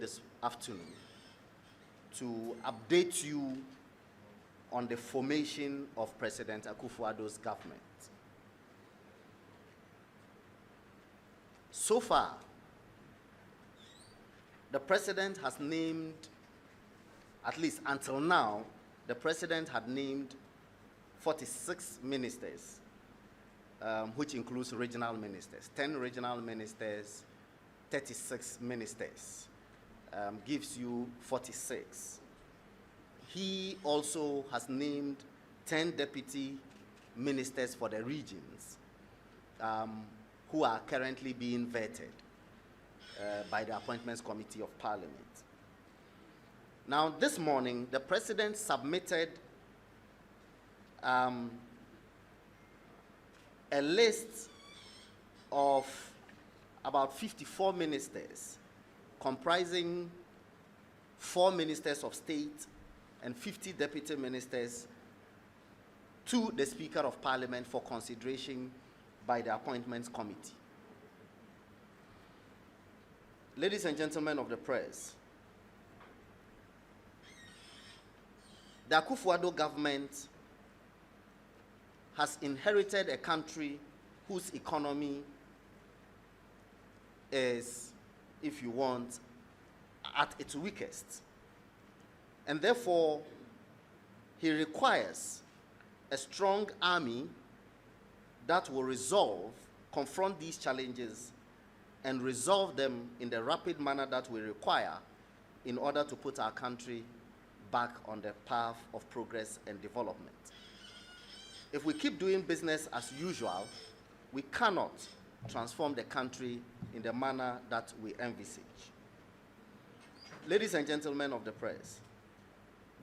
this afternoon to update you on the formation of President Akufo-Addo's government. So far, the president has named, at least until now, the president had named 46 ministers, which includes regional ministers, 10 regional ministers, 36 ministers, gives you 46. He also has named 10 deputy ministers for the regions, who are currently being vetted by the Appointments Committee of Parliament. Now, this morning, the president submitted a list of about 54 ministers, comprising 4 ministers of state and 50 deputy ministers, to the Speaker of Parliament for consideration by the Appointments Committee. Ladies and gentlemen of the press, the Akufo-Addo government has inherited a country whose economy is, if you want, at its weakest. And therefore, he requires a strong army that will confront these challenges and resolve them in the rapid manner that we require in order to put our country back on the path of progress and development. If we keep doing business as usual, we cannot transform the country in the manner that we envisage. Ladies and gentlemen of the press,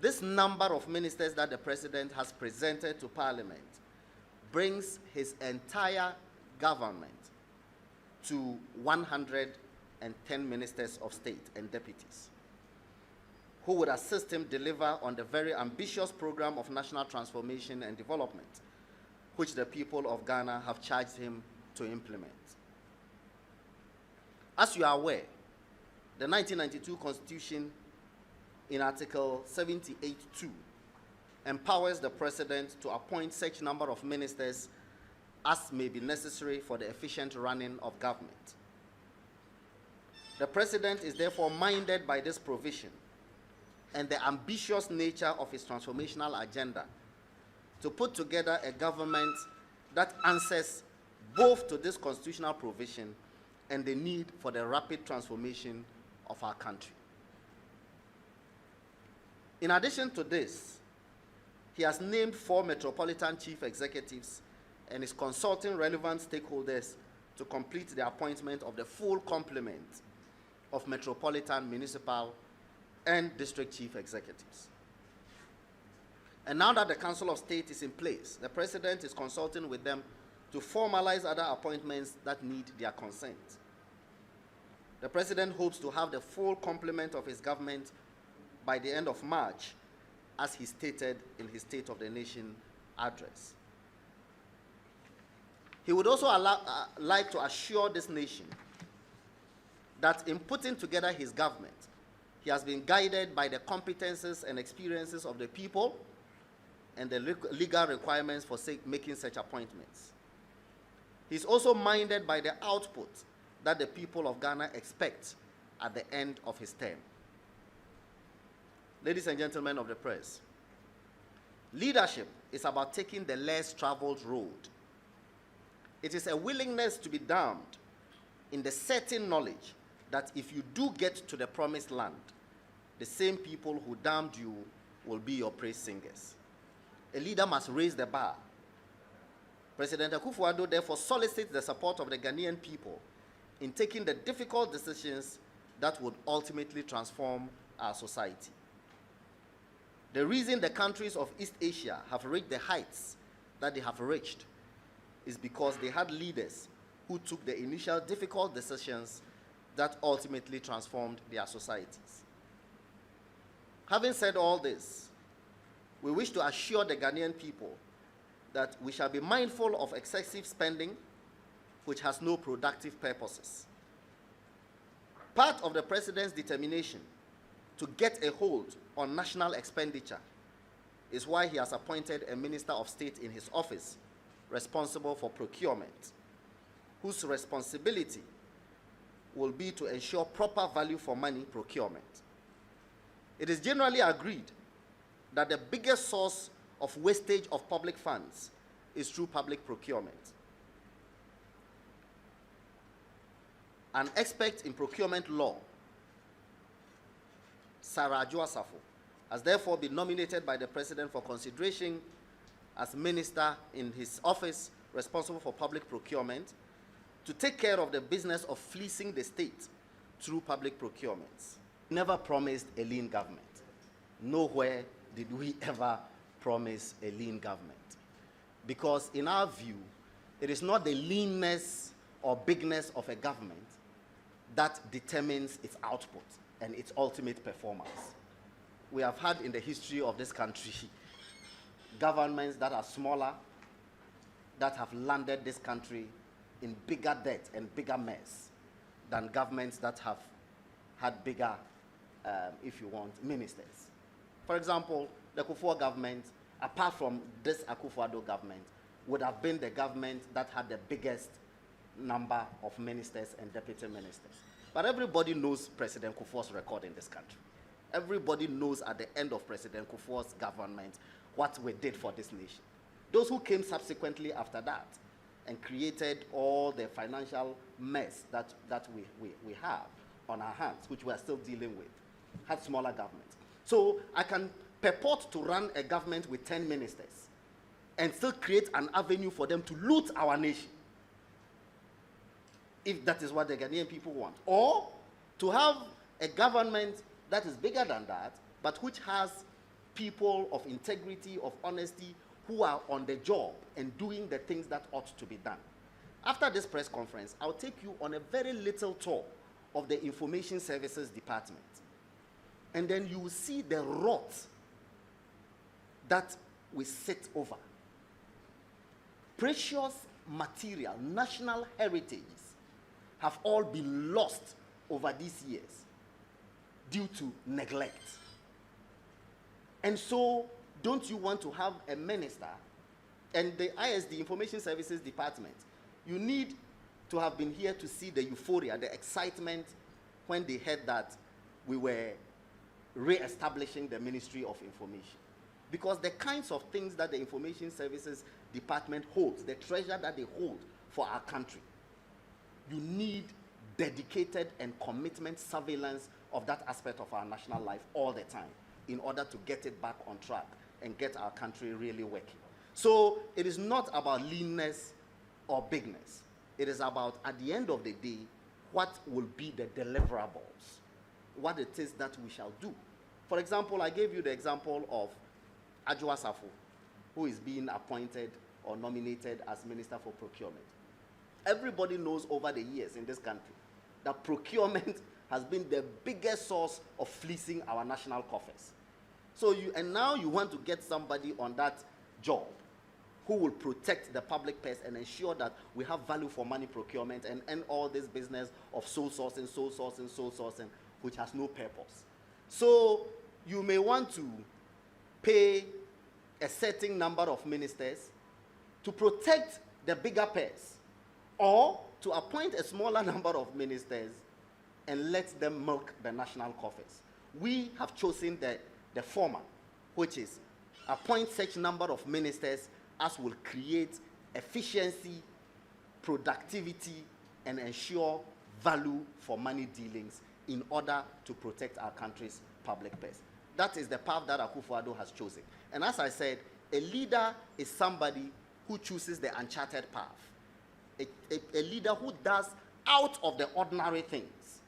this number of ministers that the president has presented to Parliament brings his entire government to 110 ministers of state and deputies, who would assist him deliver on the very ambitious program of national transformation and development, which the people of Ghana have charged him to implement. As you are aware, the 1992 Constitution, in Article 78(2), empowers the president to appoint such number of ministers as may be necessary for the efficient running of government. The president is therefore minded by this provision and the ambitious nature of his transformational agenda to put together a government that answers both to this constitutional provision and the need for the rapid transformation of our country. In addition to this, he has named 4 metropolitan chief executives and is consulting relevant stakeholders to complete the appointment of the full complement of metropolitan, municipal, and district chief executives. And now that the Council of State is in place, the president is consulting with them to formalize other appointments that need their consent. The president hopes to have the full complement of his government by the end of March, as he stated in his State of the Nation address. He would also like to assure this nation that in putting together his government, he has been guided by the competences and experiences of the people and the legal requirements for making such appointments. He's also minded by the output that the people of Ghana expect at the end of his term. Ladies and gentlemen of the press, leadership is about taking the less traveled road. It is a willingness to be damned in the certain knowledge that if you do get to the promised land, the same people who damned you will be your praise singers. A leader must raise the bar. President Akufo-Addo therefore solicits the support of the Ghanaian people in taking the difficult decisions that would ultimately transform our society. The reason the countries of East Asia have reached the heights that they have reached is because they had leaders who took the initial difficult decisions that ultimately transformed their societies. Having said all this, we wish to assure the Ghanaian people that we shall be mindful of excessive spending, which has no productive purposes. part of the president's determination to get a hold on national expenditure is why he has appointed a minister of state in his office responsible for procurement, whose responsibility will be to ensure proper value for money procurement. It is generally agreed that the biggest source of wastage of public funds is through public procurement. An expert in procurement law, Sarah Joasafo, has therefore been nominated by the President for consideration as minister in his office responsible for public procurement to take care of the business of fleecing the state through public procurements. Never promised a lean government. Nowhere did we ever promise a lean government. Because in our view, it is not the leanness or bigness of a government that determines its output and its ultimate performance. We have had in the history of this country governments that are smaller, that have landed this country in bigger debt and bigger mess than governments that have had bigger, if you want, ministers. For example, the Akufo government, apart from this Akufo-Addo government, would have been the government that had the biggest number of ministers and deputy ministers. But everybody knows President Kufuor's record in this country. Everybody knows at the end of President Kufuor's government what we did for this nation. Those who came subsequently after that and created all the financial mess that we have on our hands, which we are still dealing with, had smaller governments. So I can purport to run a government with 10 ministers and still create an avenue for them to loot our nation, if that is what the Ghanaian people want. Or to have a government that is bigger than that, but which has people of integrity, of honesty, who are on the job and doing the things that ought to be done. After this press conference, I'll take you on a very little tour of the Information Services Department. And then you will see the rot that we sit over. Precious material, national heritages have all been lost over these years due to neglect. And so, don't you want to have a minister and the ISD, Information Services Department, you need to have been here to see the euphoria, the excitement when they heard that we were re-establishing the Ministry of Information. Because the kinds of things that the Information Services Department holds, the treasure that they hold for our country, you need dedicated and commitment surveillance of that aspect of our national life all the time in order to get it back on track and get our country really working. So it is not about leanness or bigness. It is about, at the end of the day, what will be the deliverables, what it is that we shall do. For example, I gave you the example of Addo Asafo, who is being appointed or nominated as Minister for Procurement. Everybody knows over the years in this country that procurement has been the biggest source of fleecing our national coffers. So and now you want to get somebody on that job who will protect the public purse and ensure that we have value for money procurement and end all this business of sole sourcing, which has no purpose. So you may want to pay a certain number of ministers to protect the bigger purse, or to appoint a smaller number of ministers and let them milk the national coffers. We have chosen the former, which is appoint such number of ministers as will create efficiency, productivity, and ensure value for money dealings in order to protect our country's public purse. That is the path that Akufo-Addo has chosen. And as I said, a leader is somebody who chooses the uncharted path. A leader who does out of the ordinary things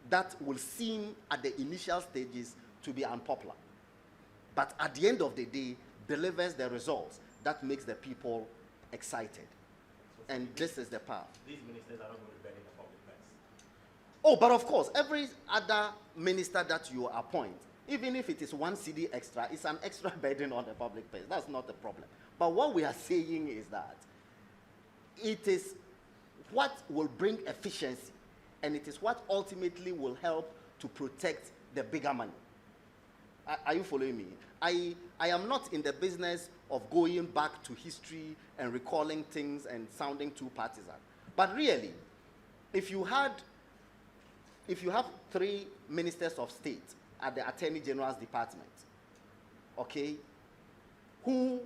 that will seem at the initial stages to be unpopular, but at the end of the day delivers the results that makes the people excited. And this is the path. These ministers are not going to be in the public purse. Oh, but of course, every other minister that you appoint, even if it is 1 cedi extra, it's an extra burden on the public purse. That's not the problem. But what we are saying is that it is what will bring efficiency and it is what ultimately will help to protect the bigger money. Are you following me? I am not in the business of going back to history and recalling things and sounding too partisan. But really, if you have 3 ministers of state at the Attorney General's department, okay, who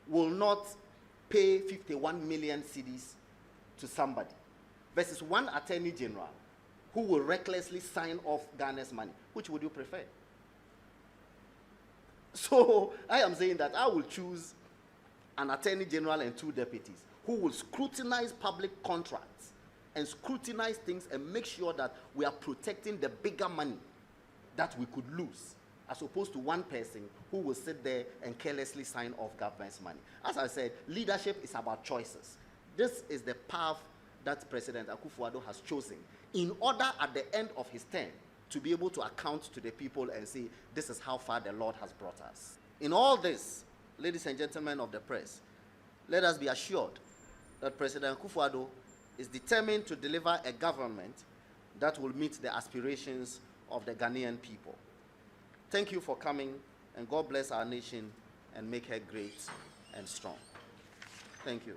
will not pay 51 million cedis to somebody, versus 1 Attorney General who will recklessly sign off Ghana's money, which would you prefer? So I am saying that I will choose an Attorney General and 2 deputies who will scrutinize public contracts and scrutinize things and make sure that we are protecting the bigger money that we could lose, as opposed to 1 person who will sit there and carelessly sign off government's money. As I said, leadership is about choices. This is the path that President Akufo-Addo has chosen in order at the end of his term to be able to account to the people and say, this is how far the Lord has brought us. In all this, ladies and gentlemen of the press, let us be assured that President Akufo-Addo is determined to deliver a government that will meet the aspirations of the Ghanaian people. Thank you for coming, and God bless our nation and make her great and strong. Thank you.